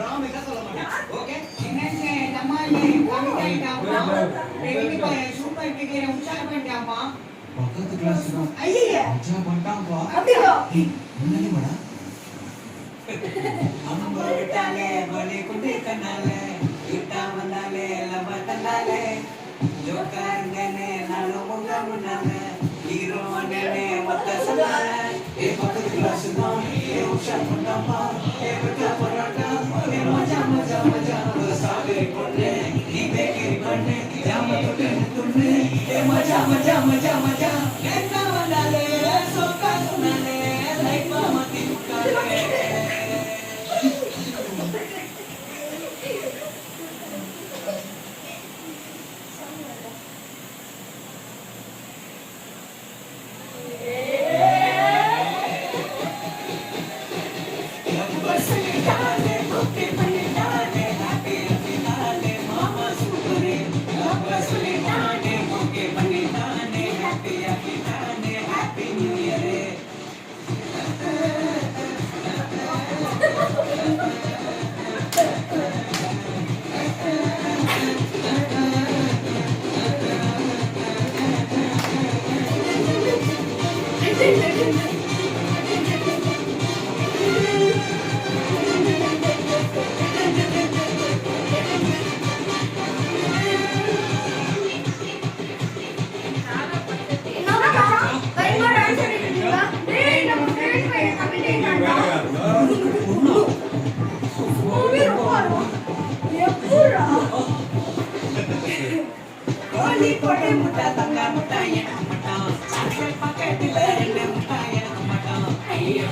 ராமிக்கா சொல்ல மாட்டேன். ஓகே? என்னங்க நம்மாலே கமிட்டாயிட்டாமா. ரெடி பாரு சூப்பர் கிட்டே உற்சாகம் பண்ணிட்டாமா. பக்கத்து கிளாஸ் தான். ஐயே உற்சாகம் பண்ணிட்டாம்பா. அப்படியோ? முன்னாடி வாடா. அம்மா விட்டாலே வலி குண்டு கண்ணாலே இட்டா வந்தாலே லவ தந்தாலே ஜோக்காருங்கனே நானும் உங்க முன்னாலே ஹீரோ அண்ணனே மொத்த சொன்னாலே ஏ பக்கத்து கிளாஸ் தான் ஏ உற்சாகம் பண்ணிட்டாம்பா ஏ விட்டா போராட்டா ஏ மஜா மஜா மஜா சாகரி பொண்ணு நீ பேக்கரி பண்ணு ஜாம தொட்டு துண்ணு ஏ மஜா மஜா மஜா மஜா என்ன வந்தாலே சொக்கா சொன்னாலே லைஃபா மாத்தி விட்டாலே கோழி முட்டை தங்க முட்டை எனக்கு மட்டும் பக்கத்துல ரெண்டு முட்டை எனக்கு மட்டும் ஐயோ